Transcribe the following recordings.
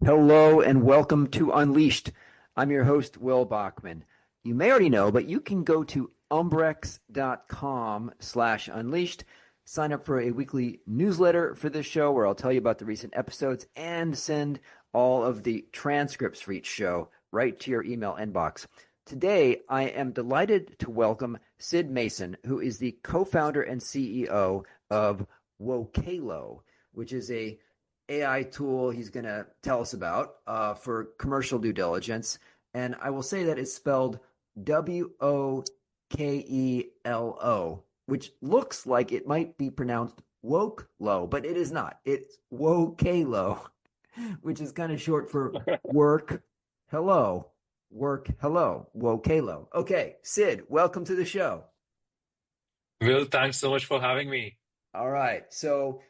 Hello and welcome to Unleashed. I'm your host, Will Bachman. You may already know, but you can go to umbrex.com/unleashed, sign up for a weekly newsletter for this show where I'll tell you about the recent episodes and send all of the transcripts for each show right to your email inbox. Today, I am delighted to welcome Sid Masson, who is the co-founder and CEO of Wokelo, which is a AI tool he's going to tell us about for commercial due diligence. And I will say that it's spelled Wokelo, which looks like it might be pronounced Wokelo, but it is not. It's Wokelo, which is kind of short for work hello. Work hello. Wokelo. Okay, Sid, welcome to the show. Will, thanks so much for having me. All right. So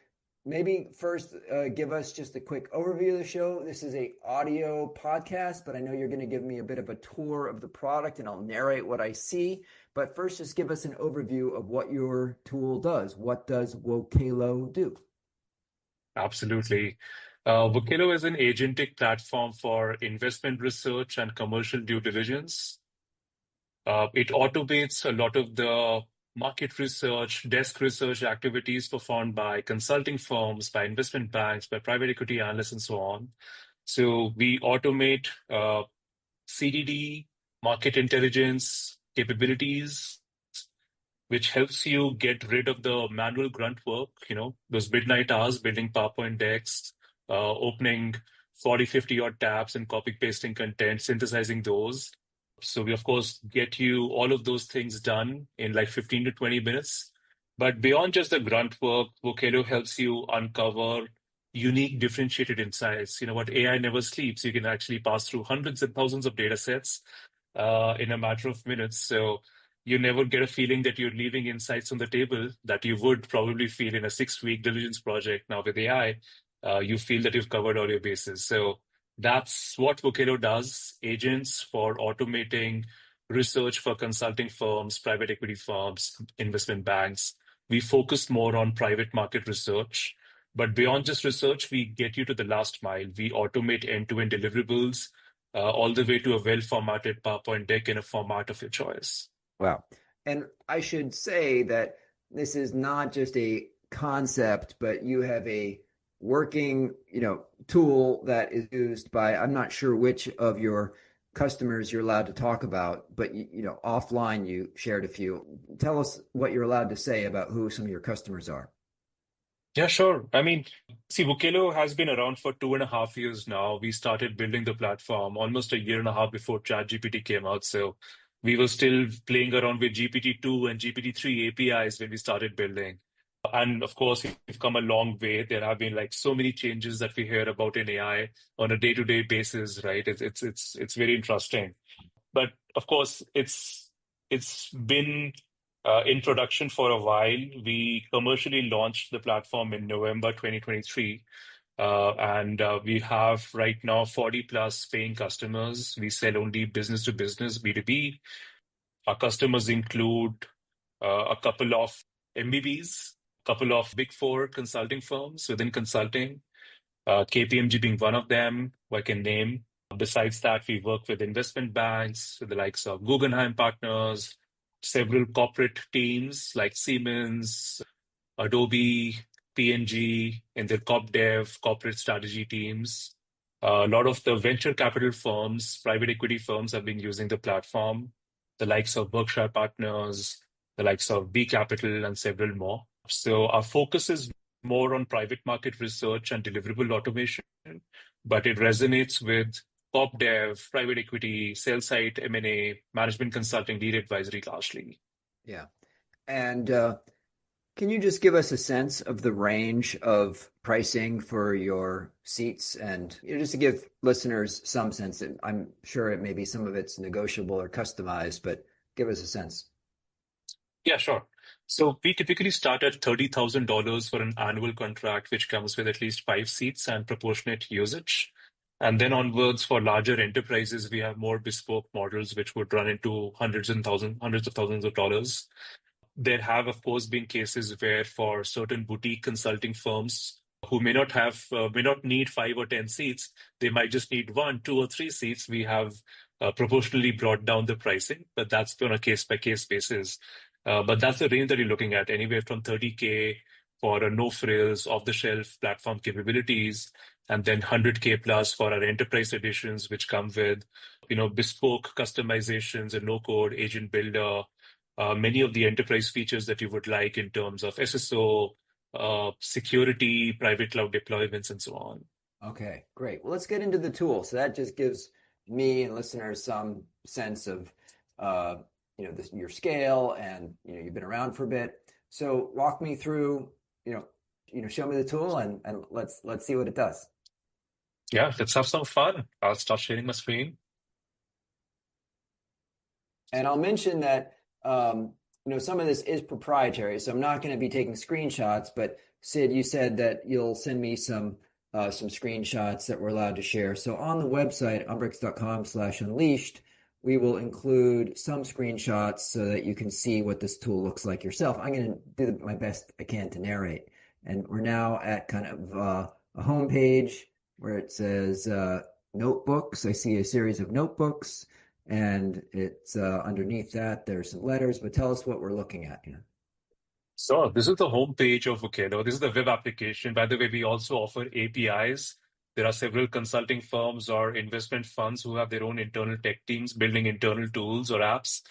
maybe first give us just a quick overview of the show. This is a audio podcast, but I know you're going to give me a bit of a tour of the product and I'll narrate what I see. But first, just give us an overview of what your tool does. What does Wokelo do? Absolutely. Wokelo is an agentic platform for investment research and commercial due diligence. It automates a lot of the market research, desk research activities performed by consulting firms, by investment banks, by private equity analysts, and so on. So we automate CDD, market intelligence capabilities, which helps you get rid of the manual grunt work, those midnight hours building PowerPoint decks, opening 40, 50 odd tabs and copy pasting content, synthesizing those. So we, of course, get you all of those things done in like 15 to 20 minutes. But beyond just the grunt work, Wokelo helps you uncover unique differentiated insights. You know what? AI never sleeps. You can actually pass through hundreds and thousands of data sets in a matter of minutes. So you never get a feeling that you're leaving insights on the table that you would probably feel in a 6-week diligence project. Now with AI, you feel that you've covered all your bases. So that's what Wokelo does. Agents for automating research for consulting firms, private equity firms, investment banks. We focus more on private market research. But beyond just research, we get you to the last mile. We automate end-to-end deliverables all the way to a well-formatted PowerPoint deck in a format of your choice. Wow. And I should say that this is not just a concept, but you have a working, tool that is used by, I'm not sure which of your customers you're allowed to talk about, but offline you shared a few. Tell us what you're allowed to say about who some of your customers are. Yeah, sure. I mean, see, Wokelo has been around for 2.5 years now. We started building the platform almost a year and a half before ChatGPT came out. So we were still playing around with GPT-2 and GPT-3 APIs when we started building. And of course, we've come a long way. There have been like so many changes that we hear about in AI on a day-to-day basis, right? It's very interesting. But of course, it's been in production for a while. We commercially launched the platform in November 2023. And we have right now 40 plus paying customers. We sell only business to business, B2B. Our customers include a couple of MBBs, a couple of big four consulting firms within consulting, KPMG being one of them, who I can name. Besides that, we work with investment banks, with the likes of Guggenheim Partners, several corporate teams like Siemens, Adobe, P&G, and their corp dev, corporate strategy teams. A lot of the venture capital firms, private equity firms have been using the platform, the likes of Berkshire Partners, the likes of B Capital, and several more. So our focus is more on private market research and deliverable automation, but it resonates with corp dev, private equity, sell side M&A, management consulting, lead advisory largely. Yeah. And can you just give us a sense of the range of pricing for your seats? And just to give listeners some sense, that I'm sure it maybe some of it's negotiable or customized, but give us a sense. Yeah, sure. So we typically start at $30,000 for an annual contract, which comes with at least 5 seats and proportionate usage. And then onwards for larger enterprises, we have more bespoke models, which would run into hundreds of thousands of dollars. There have, of course, been cases where for certain boutique consulting firms, who may not need 5 or 10 seats. They might just need 1, 2, or 3 seats. We have proportionally brought down the pricing, but that's on a case by case basis. But that's the range that you're looking at, anywhere from 30K for a no frills, off the shelf platform capabilities, and then 100K plus for our enterprise editions, which come with, bespoke customizations and no code agent builder, many of the enterprise features that you would like in terms of SSO, security, private cloud deployments, and so on. Okay, great. Well, let's get into the tool. So that just gives me and listeners some sense of, your scale, and you've been around for a bit. So walk me through, show me the tool, and let's see what it does. Yeah, let's have some fun. I'll start sharing my screen. And I'll mention that some of this is proprietary, so I'm not going to be taking screenshots. But Sid, you said that you'll send me some screenshots that we're allowed to share. So on the website, umbrix.com/unleashed, we will include some screenshots so that you can see what this tool looks like yourself. I'm going to do my best I can to narrate. And we're now at kind of a home page where it says notebooks. I see a series of notebooks, and it's underneath that there's some letters. But tell us what we're looking at here. So this is the home page of Wokelo. This is the web application. By the way, we also offer APIs. There are several consulting firms or investment funds who have their own internal tech teams building internal tools or apps.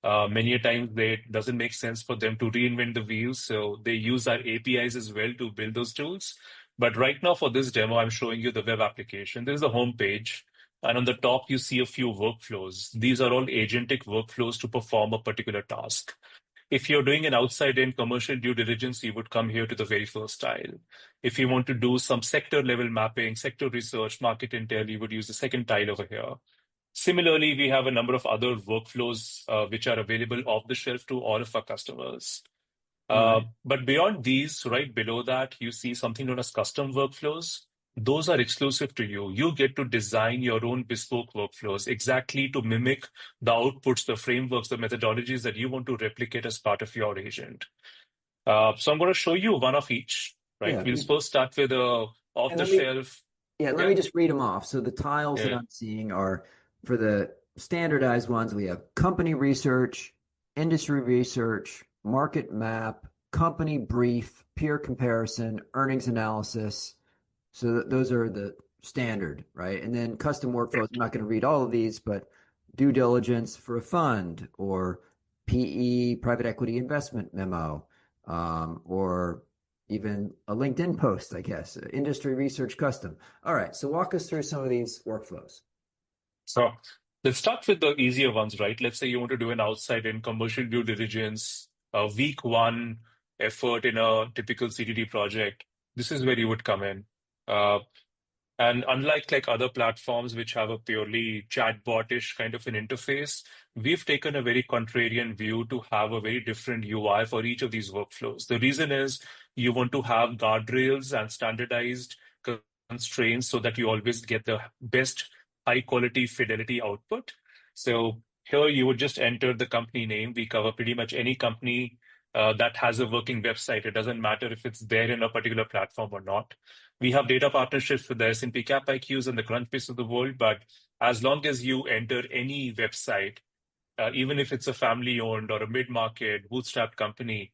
Many a times it doesn't make sense for them to reinvent the wheel, so they use our APIs as well to build those tools. But right now for this demo, I'm showing you the web application. This is the home page. And on the top, you see a few workflows. These are all agentic workflows to perform a particular task. If you're doing an outside-in commercial due diligence, you would come here to the very first tile. If you want to do some sector-level mapping, sector research, market intel, you would use the second tile over here. Similarly, we have a number of other workflows which are available off the shelf to all of our customers. Right. But beyond these, right below that, you see something known as custom workflows. Those are exclusive to you. You get to design your own bespoke workflows exactly to mimic the outputs, the frameworks, the methodologies that you want to replicate as part of your agent. So I'm going to show you one of each, right? Yeah. We'll first start with a off-the-shelf. Let me just read them off. So the tiles that I'm seeing are for the standardized ones. We have company research, industry research, market map, company brief, peer comparison, earnings analysis. So those are the standard, right? And then custom workflows. I'm not going to read all of these, but due diligence for a fund, or PE, private equity investment memo, or even a LinkedIn post, I guess, industry research custom. All right. So walk us through some of these workflows. So let's start with the easier ones, right? Let's say you want to do an outside-in commercial due diligence, a week one effort in a typical CDD project. This is where you would come in. And unlike like other platforms which have a purely chatbot-ish kind of an interface, we've taken a very contrarian view to have a very different UI for each of these workflows. The reason is you want to have guardrails and standardized constraints so that you always get the best high quality fidelity output. So here you would just enter the company name. We cover pretty much any company that has a working website. It doesn't matter if it's there in a particular platform or not. We have data partnerships with the S&P Cap IQs and the Crunchbase of the world, but as long as you enter any website, even if it's a family-owned or a mid-market bootstrap company,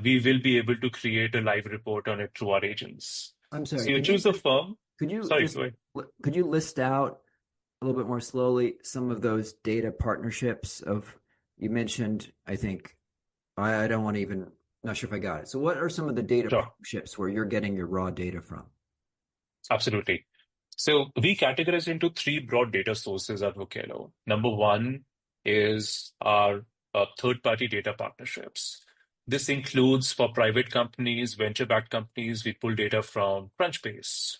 we will be able to create a live report on it through our agents. I'm sorry. So you choose a firm. Could you Could you list out a little bit more slowly some of those data partnerships you mentioned? I think I don't want to even, not sure if I got it. So what are some of the data partnerships where you're getting your raw data from? Absolutely. So we categorize into 3 broad data sources at Wokelo. Number one is our third-party data partnerships. This includes for private companies, venture-backed companies, we pull data from Crunchbase.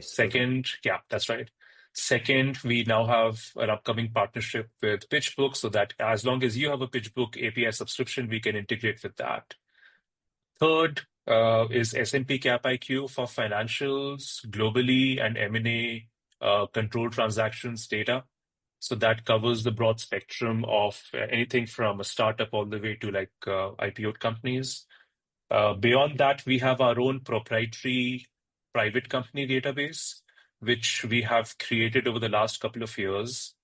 Second, yeah, that's right. Second, we now have an upcoming partnership with PitchBook, so that as long as you have a PitchBook API subscription, we can integrate with that. Third is S&P Cap IQ for financials, globally, and M&A control transactions data. So that covers the broad spectrum of anything from a startup all the way to IPO companies. Beyond that, we have our own proprietary private company database, which we have created over the last couple of years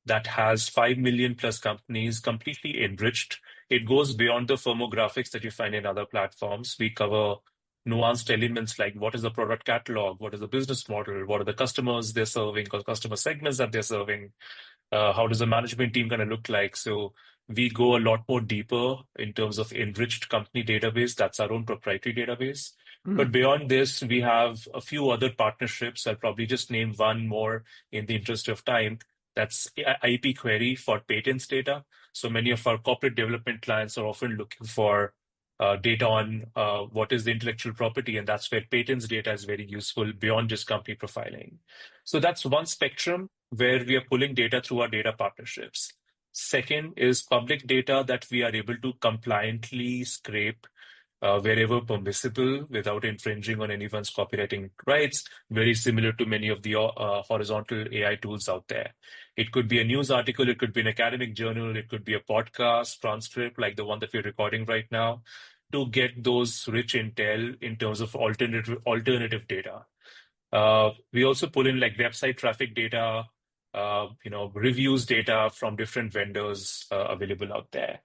that has 5 million plus companies completely enriched. It goes beyond the firmographics that you find in other platforms. We cover nuanced elements like what is the product catalog, what is the business model, what are the customers they're serving, or customer segments that they're serving, how does the management team kind of look like? So we go a lot more deeper in terms of enriched company database. That's our own proprietary database. Hmm. But beyond this, we have a few other partnerships. I'll probably just name one more in the interest of time. That's IP query for patents data. So many of our corporate development clients are often looking for data on what is the intellectual property, and that's where patents data is very useful beyond just company profiling. So that's one spectrum where we are pulling data through our data partnerships. Second is public data that we are able to compliantly scrape wherever permissible without infringing on anyone's copywriting rights, very similar to many of the horizontal AI tools out there. It could be a news article, it could be an academic journal, it could be a podcast transcript like the one that we're recording right now, to get those rich intel in terms of alternative data. We also pull in like website traffic data, reviews data from different vendors available out there.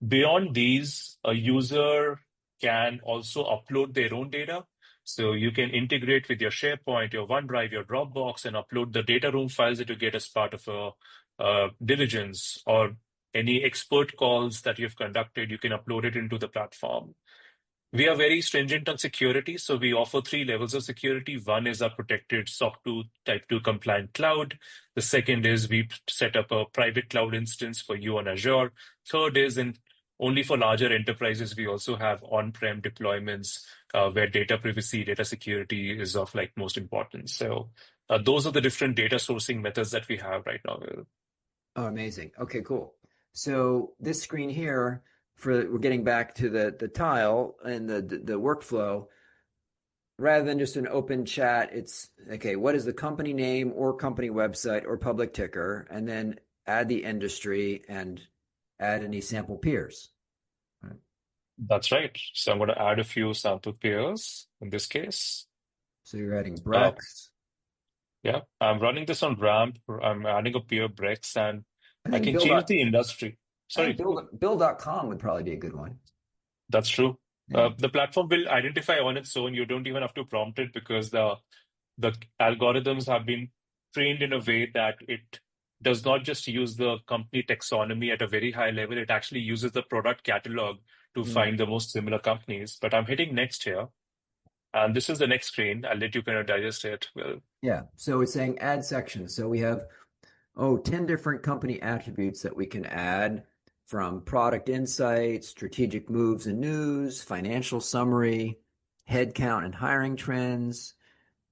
Beyond these, a user can also upload their own data. So you can integrate with your SharePoint, your OneDrive, your Dropbox, and upload the data room files that you get as part of a diligence, or any expert calls that you've conducted, you can upload it into the platform. We are very stringent on security, so we offer 3 levels of security. One is our protected SOC 2 Type 2 compliant cloud. The second is we set up a private cloud instance for you on Azure. Third is, and only for larger enterprises, we also have on-prem deployments where data privacy, data security is of like most importance. So those are the different data sourcing methods that we have right now. Oh, amazing. Okay, cool. So this screen here, we're getting back to the tile and the workflow. Rather than just an open chat, it's okay, what is the company name or company website or public ticker, and then add the industry and add any sample peers. Right. That's right. So I'm going to add a few sample pairs in this case. So you're adding Brex. Yeah, I'm running this on Ramp. I'm adding a peer Brex, and I I think can change the industry. Sorry, Bill.com would probably be a good one. that's true. Yeah. The platform will identify on its own. You don't even have to prompt it because the algorithms have been trained in a way that it does not just use the company taxonomy at a very high level. It actually uses the product catalog to find the most similar companies. But I'm hitting next here. And this is the next screen. I'll let you kind of digest it. Well, Yeah. So it's saying add sections. So we have 10 different company attributes that we can add, from product insights, strategic moves and news, financial summary, headcount and hiring trends,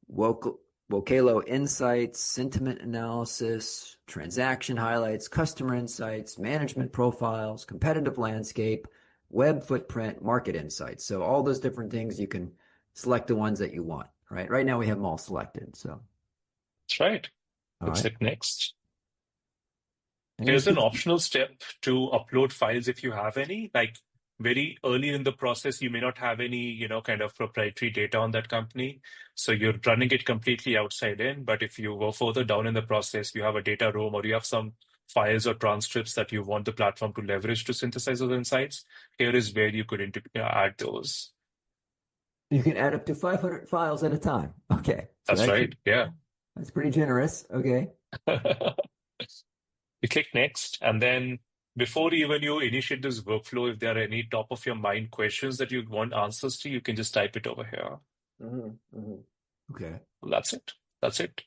Wokelo insights, sentiment analysis, transaction highlights, customer insights, management profiles, competitive landscape, web footprint, market insights. So all those different things, you can select the ones that you want, right? Right now we have them all selected. So that's right. all Let's right. hit next. And Here's here's an optional step to upload files if you have any. Like very early in the process, you may not have any, kind of proprietary data on that company. So you're running it completely outside in. But if you go further down in the process, you have a data room or you have some files or transcripts that you want the platform to leverage to synthesize those insights. Here is where you could add those. you can add up to 500 files at a time. Okay. So That's right. Yeah. that's pretty generous. Okay. You click next, and then before even you initiate this workflow, if there are any top of your mind questions that you want answers to, you can just type it over here. Okay. That's it. That's it.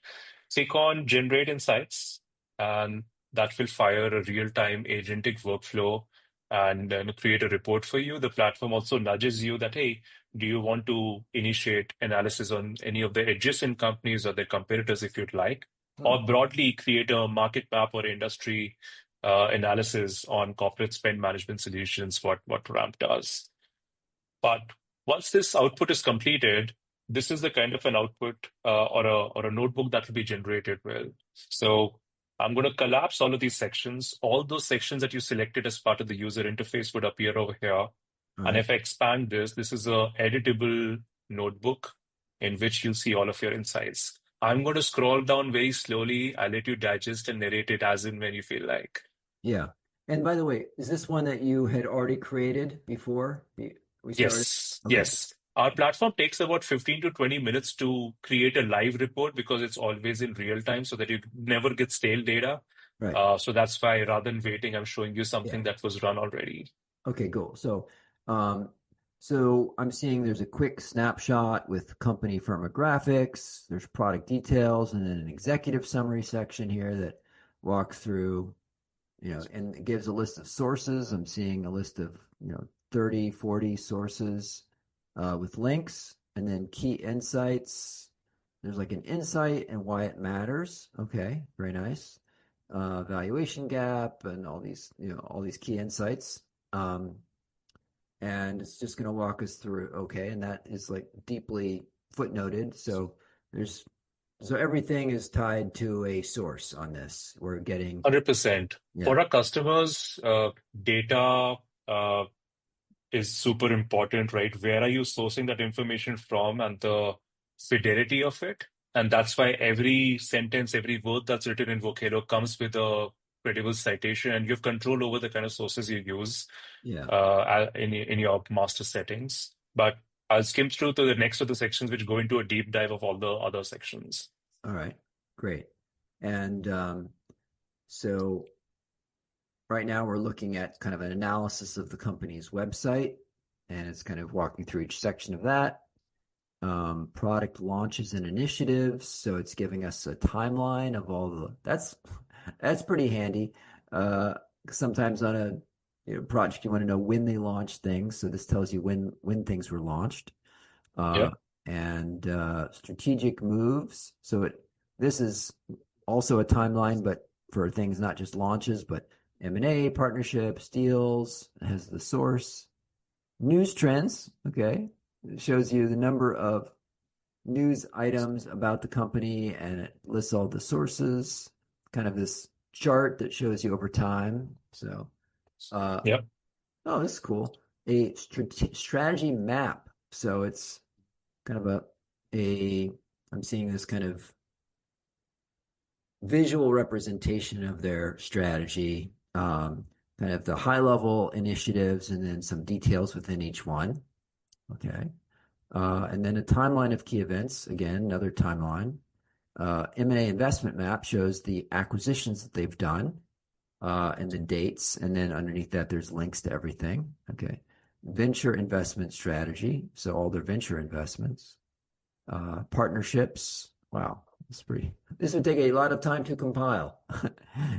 Click on Generate Insights, and that will fire a real-time agentic workflow and then create a report for you. The platform also nudges you that, hey, do you want to initiate analysis on any of the adjacent companies or their competitors if you'd like? Or broadly create a market map or industry analysis on corporate spend management solutions, what Ramp does. But once this output is completed, this is the kind of an output or a notebook that will be generated with. So I'm going to collapse all of these sections. All those sections that you selected as part of the user interface would appear over here. And if I expand this is a editable notebook in which you'll see all of your insights. I'm going to scroll down very slowly. I'll let you digest and narrate it as in when you feel like. Yeah. And by the way, is this one that you had already created before we started? Yes, Okay. yes. Our platform takes about 15 to 20 minutes to create a live report because it's always in real time so that you never get stale data. Right. So that's why rather than waiting, I'm showing you Yeah. something that was run already. Okay, cool. Um, so I'm seeing there's a quick snapshot with company firmographics, there's product details, and then an executive summary section here that walks through, and it gives a list of sources. I'm seeing a list of, 30, 40 sources with links, and then key insights. There's like an insight and why it matters. Okay, very nice. Valuation gap and all these key insights. Um, and it's just going to walk us through. Okay, and that is like deeply footnoted. There's so everything is tied to a source on this. We're getting 100%. yeah, For our customers, data is super important, right? Where are you sourcing that information from and the fidelity of it? And that's why every sentence, every word that's written in Vocalo comes with a credible citation, and you have control over the kind of sources you use yeah. in your master settings. But I'll skim through to the next of the sections, which go into a deep dive of all the other sections. All right, great. And so right now we're looking at kind of an analysis of the company's website, and it's kind of walking through each section of that. Product launches and initiatives. So it's giving us a timeline of all that's pretty handy. Sometimes on a project you want to know when they launched things. So this tells you when things were launched. Yeah. Uh, and strategic moves. This is also a timeline, but for things not just launches, but M&A, partnerships, deals. It has the source. News trends. Okay, it shows you the number of news items about the company, and it lists all the sources. Kind of this chart that shows you over time. Uh, Yeah. oh, this is cool. A strategy map. So it's kind of a I'm seeing this kind of visual representation of their strategy, kind of the high level initiatives, and then some details within each one. Okay. And then a timeline of key events. Again, another timeline. M&A investment map shows the acquisitions that they've done and the dates. And then underneath that, there's links to everything. Okay. Venture investment strategy. So all their venture investments. Partnerships. Wow. This would take a lot of time to compile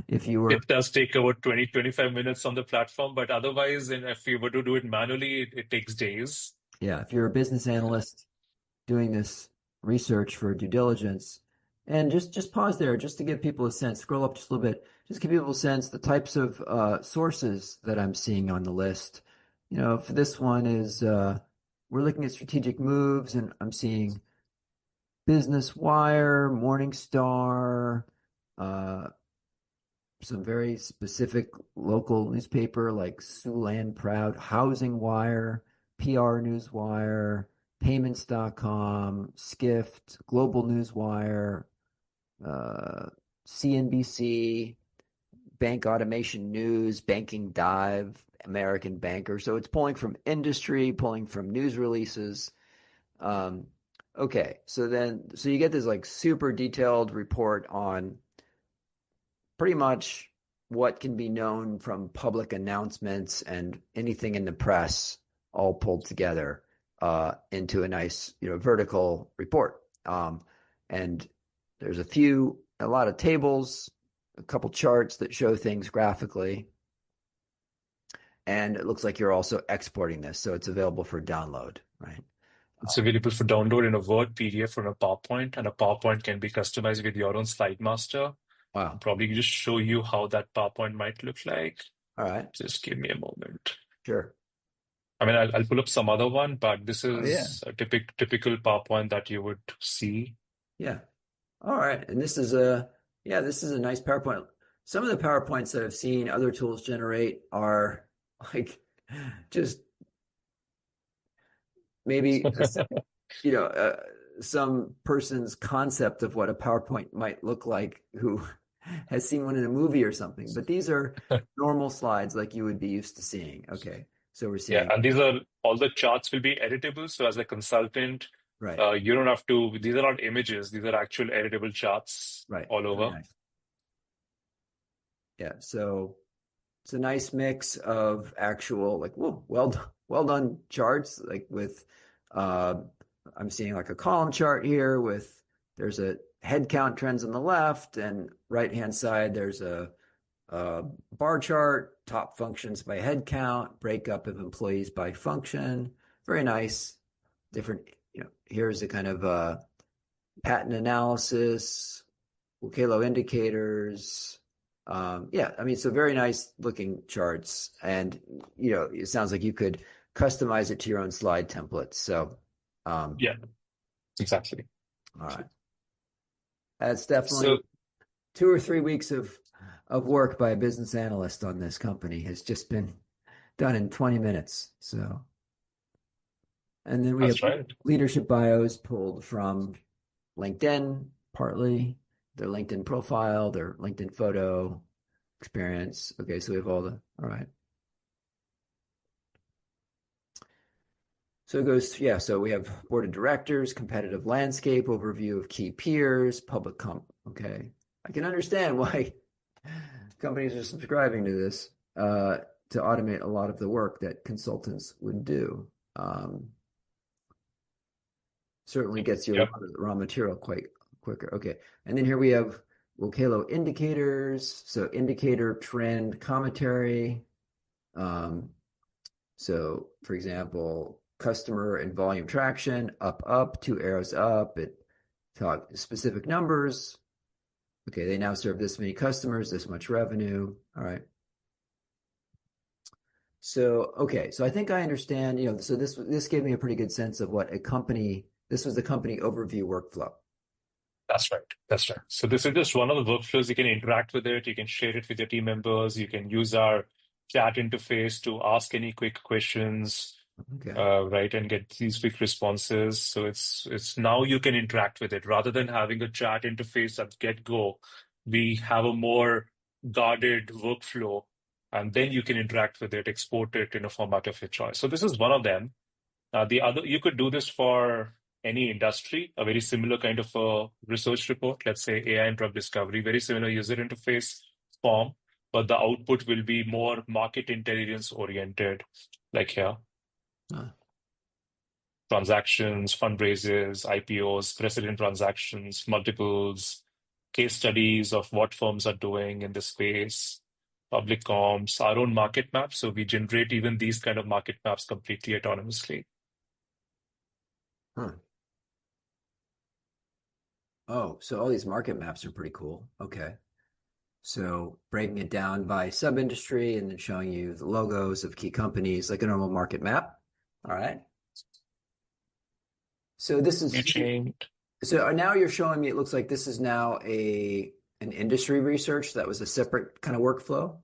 if you were, It does take about 20, 25 minutes on the platform, but otherwise, and if you were to do it manually, it takes days. yeah, if you're a business analyst doing this research for due diligence. And just pause there just to give people a sense, scroll up just a little bit, just give people a sense the types of sources that I'm seeing on the list. For this one is we're looking at strategic moves, and I'm seeing Business Wire, Morningstar, uh, some very specific local newspaper like Siouxland Proud, Housing Wire, PR Newswire, Payments.com, Skift, Global Newswire, uh, CNBC, Bank Automation News, Banking Dive, American Banker. So it's pulling from industry, pulling from news releases. Um, okay, so you get this like super detailed report on pretty much what can be known from public announcements and anything in the press all pulled together into a nice vertical report. And there's a lot of tables, a couple charts that show things graphically. And it looks like you're also exporting this, so it's available for download, right? It's available for download in a Word, PDF, or a PowerPoint, and a PowerPoint can be customized with your own slide master. I'll Wow. probably just show you how that PowerPoint might look like. All right. Just give me a moment. Sure. I mean, I'll pull up some other one, but this Oh yeah. is a typical PowerPoint that you would see. Yeah. All right. And this is a nice PowerPoint. Some of the PowerPoints that I've seen other tools generate are like just maybe you know, uh, some person's concept of what a PowerPoint might look like who has seen one in a movie or something. But these are normal slides like you would be used to seeing. Okay. So we're Yeah, seeing, and these are all the charts will be editable. So as a consultant, right, you don't have to, these are not images, these are actual editable charts right. all Very over. nice. Yeah. So it's a nice mix of actual, like, whoa, well done charts, like with, uh, I'm seeing like a column chart here with, there's a head count trends on the left, and right hand side, there's a bar chart, top functions by head count, breakup of employees by function. Very nice. Different, here's a kind of pattern analysis, Wokelo indicators. Yeah, I mean, so very nice looking charts. And, it sounds like you could customize it to your own slide templates. So, Yeah, exactly. all right. That's definitely So 2 or 3 weeks of work by a business analyst on this company has just been done in 20 minutes. So, and then we have that's right. leadership bios pulled from LinkedIn, partly their LinkedIn profile, their LinkedIn photo experience. Okay, so we have all right. So it goes, yeah. So we have board of directors, competitive landscape, overview of key peers, public comp. Okay, I can understand why companies are subscribing to this to automate a lot of the work that consultants would do. Certainly gets you a Yep. lot of the raw material quite quicker. Okay, and then here we have Wokelo indicators. So indicator trend commentary. Um, So, for example, customer and volume traction, up, 2 arrows up. It talk specific numbers. Okay, they now serve this many customers, this much revenue. All right. So, okay, so I think I understand, so this gave me a pretty good sense of what this was the company overview workflow. That's right. That's right. So this is just one of the workflows. You can interact with it. You can share it with your team members. You can use our chat interface to ask any quick questions, Okay. right, and get these quick responses. So it's now you can interact with it rather than having a chat interface at get-go. We have a more guarded workflow, and then you can interact with it, export it in a format of your choice. So this is one of them. The other, you could do this for any industry, a very similar kind of a research report, let's say AI and drug discovery, very similar user interface form, but the output will be more market intelligence oriented, like here. Huh. Transactions, fundraisers, IPOs, precedent transactions, multiples, case studies of what firms are doing in this space, public comps, our own market maps. So we generate even these kind of market maps completely autonomously. Huh. Oh, so all these market maps are pretty cool. Okay. So breaking it down by sub-industry and then showing you the logos of key companies like a normal market map. All right. So this You is change. so now you're showing me it looks like this is now an industry research that was a separate kind of workflow.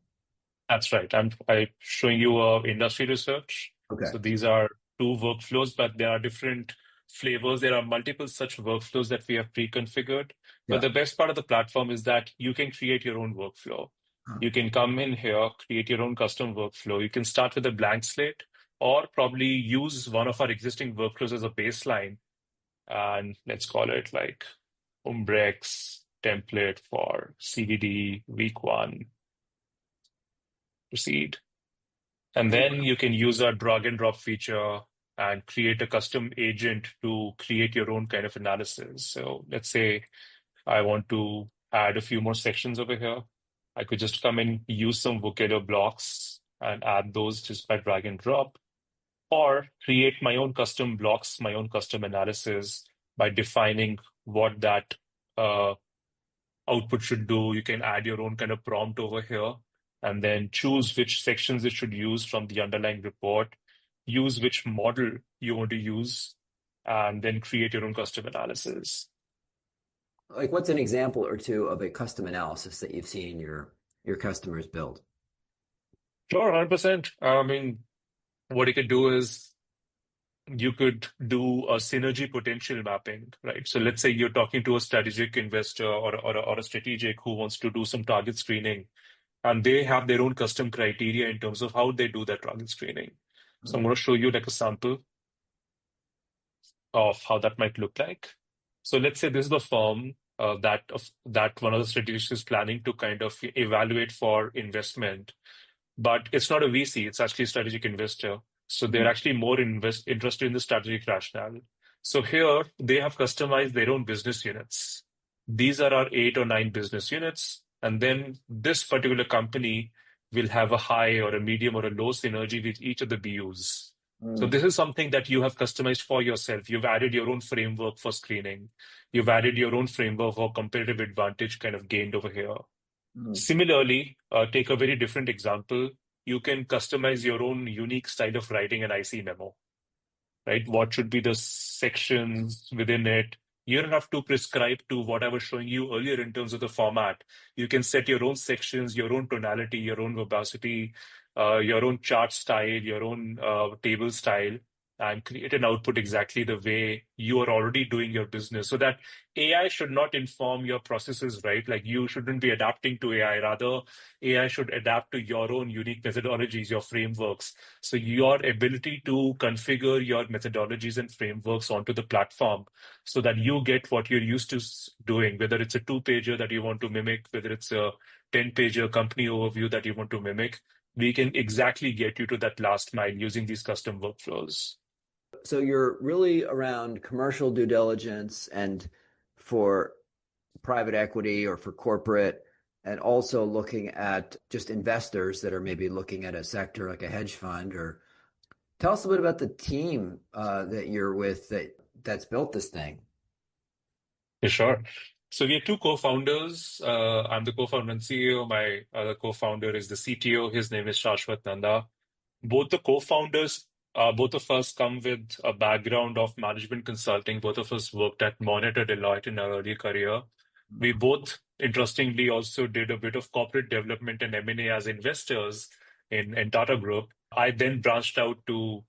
That's right. I'm showing you industry research. Okay. So these are two workflows, but there are different flavors. There are multiple such workflows that we have pre-configured. But Yeah. the best part of the platform is that you can create your own workflow. Huh. You can come in here, create your own custom workflow. You can start with a blank slate or probably use one of our existing workflows as a baseline. And let's call it like Umbrex template for CDD week one. Proceed. And And then you can use our drag and drop feature and create a custom agent to create your own kind of analysis. So let's say I want to add a few more sections over here. I could just come and use some Wokelo blocks and add those just by drag and drop, or create my own custom blocks, my own custom analysis by defining what that uh, output should do. You can add your own kind of prompt over here and then choose which sections it should use from the underlying report, use which model you want to use, and then create your own custom analysis. like what's an example or two of a custom analysis that you've seen your customers build? Sure, 100%. I mean, what you could do is you could do a synergy potential mapping, right? So let's say you're talking to a strategic investor or a strategic who wants to do some target screening, and they have their own custom criteria in terms of how they do that target screening. So I'm going to show you like a sample of how that might look like. So let's say this is the firm that one of the strategists is planning to kind of evaluate for investment, but it's not a VC, it's actually a strategic investor. So they're actually more interested in the strategic rationale. So here they have customized their own business units. These are our 8 or 9 business units. And then this particular company will have a high or a medium or a low synergy with each of the BUs. So Mm, this is something that you have customized for yourself. You've added your own framework for screening. You've added your own framework for competitive advantage kind of gained over here. mm, Similarly, take a very different example. You can customize your own unique style of writing an IC memo, right? What should be the sections within it? You don't have to prescribe to what I was showing you earlier in terms of the format. You can set your own sections, your own tonality, your own verbosity, your own chart style, your own table style, and create an output exactly the way you are already doing your business. So that AI should not inform your processes, right? Like you shouldn't be adapting to AI. Rather, AI should adapt to your own unique methodologies, your frameworks. So your ability to configure your methodologies and frameworks onto the platform so that you get what you're used to doing, whether it's a 2-pager that you want to mimic, whether it's a 10-pager company overview that you want to mimic, we can exactly get you to that last mile using these custom workflows. So you're really around commercial due diligence and for private equity or for corporate, and also looking at just investors that are maybe looking at a sector like a hedge fund. Or tell us a bit about the team that you're with that's built this thing. Yeah, sure. So we are 2 co-founders. I'm the co-founder and CEO. My other co-founder is the CTO. His name is Shashwat Nanda. Both the co-founders, both of us come with a background of management consulting. Both of us worked at Monitor Deloitte in our early career. We both, interestingly, also did a bit of corporate development and M&A as investors in Tata Group. I then branched out to,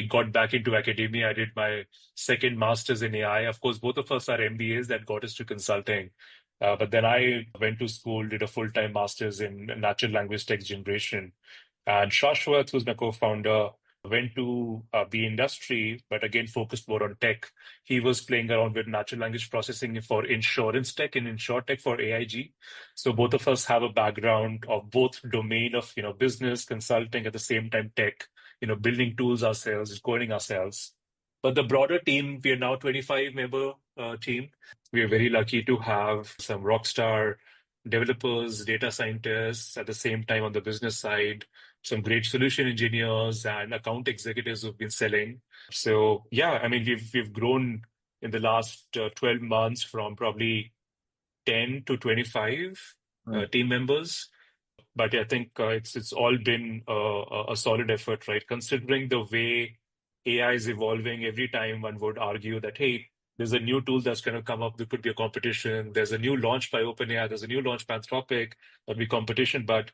got back into academia. I did my second master's in AI. Of course, both of us are MBAs that got us to consulting. But then I went to school, did a full-time master's in natural language text generation. And Shashwat, who's my co-founder, went to the industry, but again focused more on tech. He was playing around with natural language processing for insurance tech and insurtech for AIG. So both of us have a background of both domain of business consulting at the same time tech, building tools ourselves, coding ourselves. But the broader team, we are now 25-member team. We are very lucky to have some rockstar developers, data scientists at the same time on the business side, some great solution engineers and account executives who've been selling. So yeah, I mean, we've grown in the last 12 months from probably 10 to 25 Hmm. team members. But yeah, I think it's all been a solid effort, right? Considering the way AI is evolving, every time one would argue that, hey, there's a new tool that's going to come up, there could be a competition. There's a new launch by OpenAI, there's a new launch by Anthropic, there'll be competition. But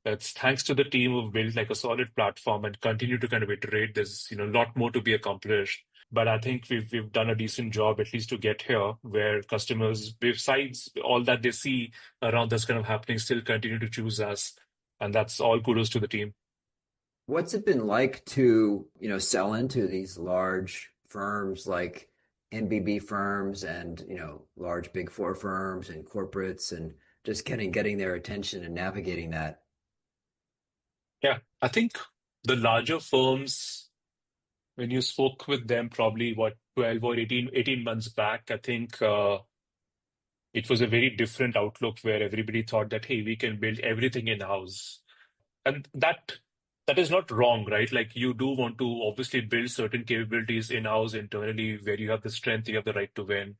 that's thanks to the team who've built like a solid platform and continue to kind of iterate. There's a lot more to be accomplished. But I think we've done a decent job, at least to get here, where customers, besides all that they see around that's kind of happening, still continue to choose us. And that's all kudos to the team. What's it been like to, sell into these large firms like NBB firms and, large big four firms and corporates, and just getting their attention and navigating that? Yeah, I think the larger firms, when you spoke with them probably, 12 or 18 months back, I think it was a very different outlook where everybody thought that, hey, we can build everything in-house. And that is not wrong, right? Like you do want to obviously build certain capabilities in-house internally where you have the strength, you have the right to win.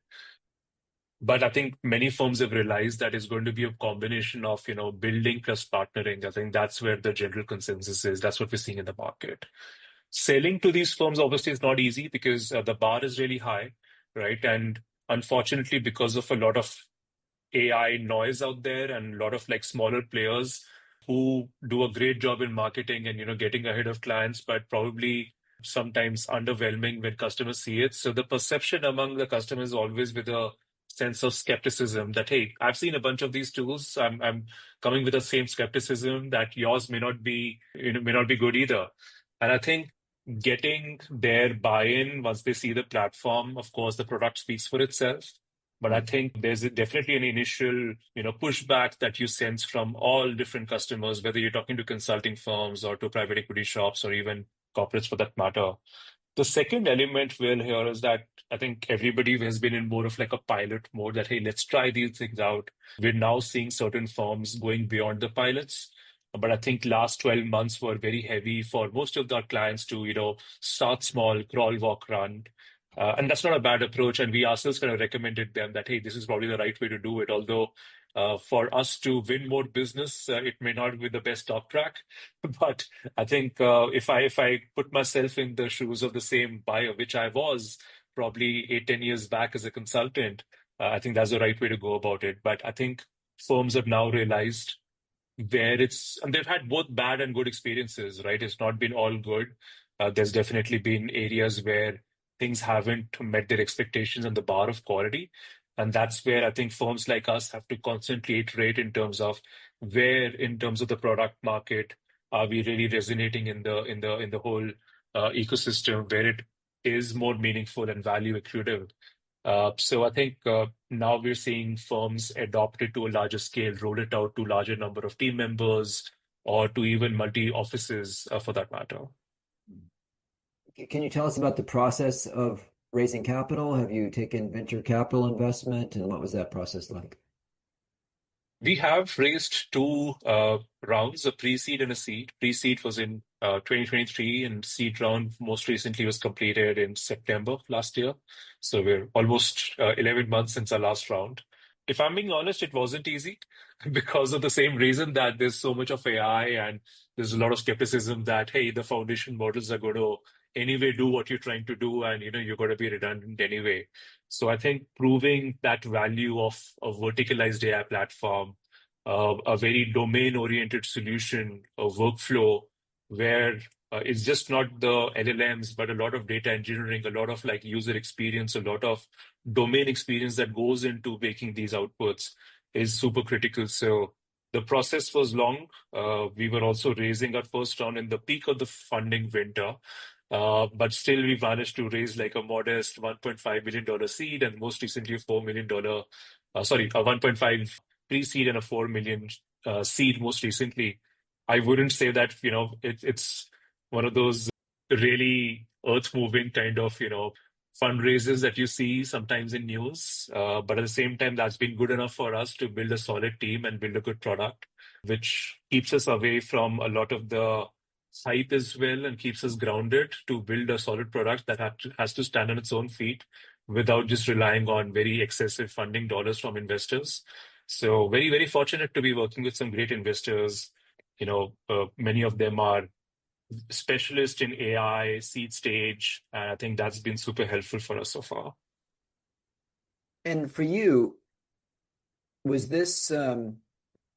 But I think many firms have realized that it's going to be a combination of, building plus partnering. I think that's where the general consensus is. That's what we're seeing in the market. Selling to these firms obviously is not easy because the bar is really high, right? And unfortunately, because of a lot of AI noise out there and a lot of like smaller players who do a great job in marketing and getting ahead of clients, but probably sometimes underwhelming when customers see it. So the perception among the customers is always with a sense of skepticism that, hey, I've seen a bunch of these tools. I'm coming with the same skepticism that yours may not be, may not be good either. And I think getting their buy-in once they see the platform, of course, the product speaks for itself. But I think there's definitely an initial, pushback that you sense from all different customers, whether you're talking to consulting firms or to private equity shops or even corporates for that matter. The second element, Will, here is that I think everybody has been in more of like a pilot mode that, hey, let's try these things out. We're now seeing certain firms going beyond the pilots. But I think last 12 months were very heavy for most of our clients to, start small, crawl, walk, run. And that's not a bad approach. And we ourselves kind of recommended them that, hey, this is probably the right way to do it. Although for us to win more business, it may not be the best talk track. But I think if I put myself in the shoes of the same buyer, which I was probably 8, 10 years back as a consultant, I think that's the right way to go about it. But I think firms have now realized and they've had both bad and good experiences, right? It's not been all good. There's definitely been areas where things haven't met their expectations and the bar of quality. And that's where I think firms like us have to constantly iterate in terms of where, in terms of the product market, are we really resonating in the whole ecosystem where it is more meaningful and value accretive. So I think now we're seeing firms adopt it to a larger scale, roll it out to larger number of team members or to even multi-offices for that matter. Can you tell us about the process of raising capital? Have you taken venture capital investment, and what was that process like? We have raised two rounds, a pre-seed and a seed. Pre-seed was in 2023, and seed round most recently was completed in September last year. So we're almost 11 months since our last round. If I'm being honest, it wasn't easy because of the same reason that there's so much of AI and there's a lot of skepticism that, hey, the foundation models are going to anyway do what you're trying to do, and you're going to be redundant anyway. So I think proving that value of a verticalized AI platform, a very domain-oriented solution, a workflow where it's just not the LLMs, but a lot of data engineering, a lot of like user experience, a lot of domain experience that goes into making these outputs is super critical. So the process was long. We were also raising our first round in the peak of the funding winter. But still, we managed to raise like a modest $1.5 million seed and most recently a $4 million, a 1.5 pre-seed and a 4 million seed most recently. I wouldn't say that, it's one of those really earth-moving kind of, fundraisers that you see sometimes in news. But at the same time, that's been good enough for us to build a solid team and build a good product, which keeps us away from a lot of the hype as well and keeps us grounded to build a solid product that has to stand on its own feet without just relying on very excessive funding dollars from investors. So very, very fortunate to be working with some great investors. Many of them are specialists in AI, seed stage, and I think that's been super helpful for us so far. And for you, was this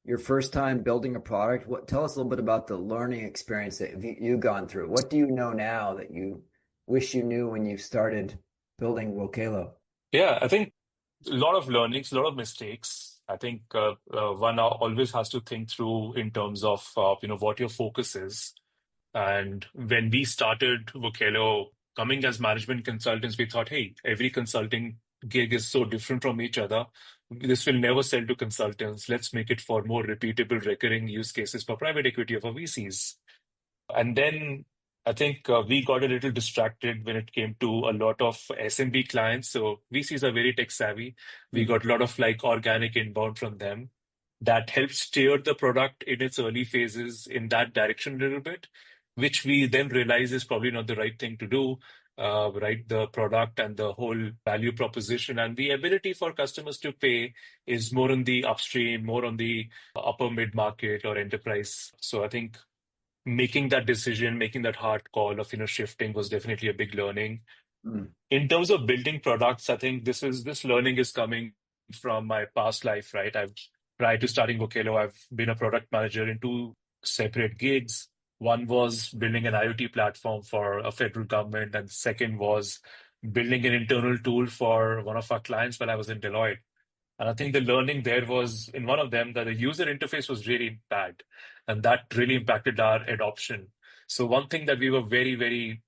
your first time building a product? Tell us a little bit about the learning experience that you've gone through. What do you know now that you wish you knew when you started building Wokelo? Yeah, I think a lot of learnings, a lot of mistakes. I think one always has to think through in terms of what your focus is. And when we started Wokelo, coming as management consultants, we thought, hey, every consulting gig is so different from each other. This will never sell to consultants. Let's make it for more repeatable, recurring use cases for private equity or for VCs. And then I think we got a little distracted when it came to a lot of SMB clients. So VCs are very tech savvy. We got a lot of like organic inbound from them that helped steer the product in its early phases in that direction a little bit, which we then realize is probably not the right thing to do. Right, the product and the whole value proposition and the ability for customers to pay is more on the upstream, more on the upper mid market or enterprise. So I think making that decision, making that hard call of shifting was definitely a big learning. In terms of building products, I think this learning is coming from my past life, right? Prior to starting Wokelo, I've been a product manager in two separate gigs. One was building an IoT platform for a federal government, and second was building an internal tool for one of our clients while I was in Deloitte. And I think the learning there was in one of them that the user interface was really bad, and that really impacted our adoption. So one thing that we were very, very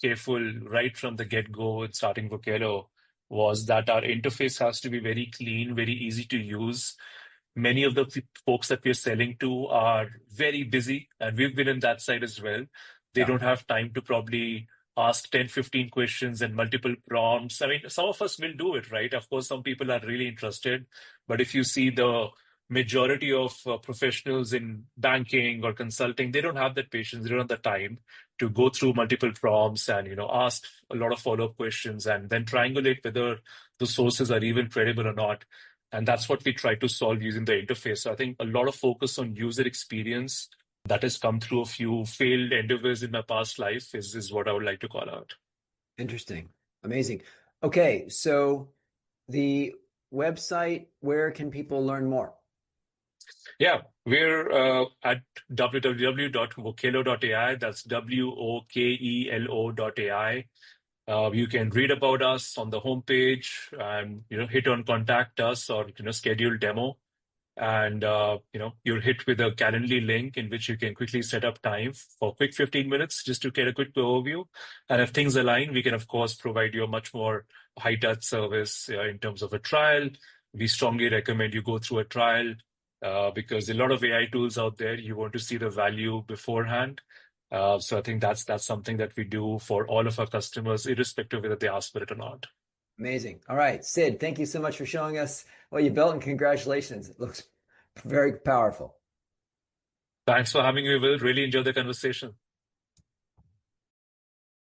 careful right from the get-go in starting Wokelo was that our interface has to be very clean, very easy to use. Many of the folks that we're selling to are very busy, and we've been in that side as well. They Yeah. don't have time to probably ask 10, 15 questions and multiple prompts. I mean, some of us will do it, right? Of course, some people are really interested. But if you see the majority of professionals in banking or consulting, they don't have that patience, they don't have the time to go through multiple prompts and ask a lot of follow-up questions and then triangulate whether the sources are even credible or not. And that's what we try to solve using the interface. So I think a lot of focus on user experience that has come through a few failed endeavors in my past life is what I would like to call out. Interesting. Amazing. Okay, so the website, where can people learn more? Yeah, we're at www.wokelo.ai. That's Wokelo.ai. You can read about us on the homepage and hit on contact us or schedule demo. And you're hit with a Calendly link in which you can quickly set up time for a quick 15 minutes just to get a quick overview. And if things align, we can of course provide you a much more high touch service in terms of a trial. We strongly recommend you go through a trial because a lot of AI tools out there, you want to see the value beforehand. So I think that's something that we do for all of our customers, irrespective whether they ask for it or not. Amazing. All right, Sid, thank you so much for showing us what you built, and congratulations. It looks very powerful. Thanks for having me, Will. Really enjoyed the conversation.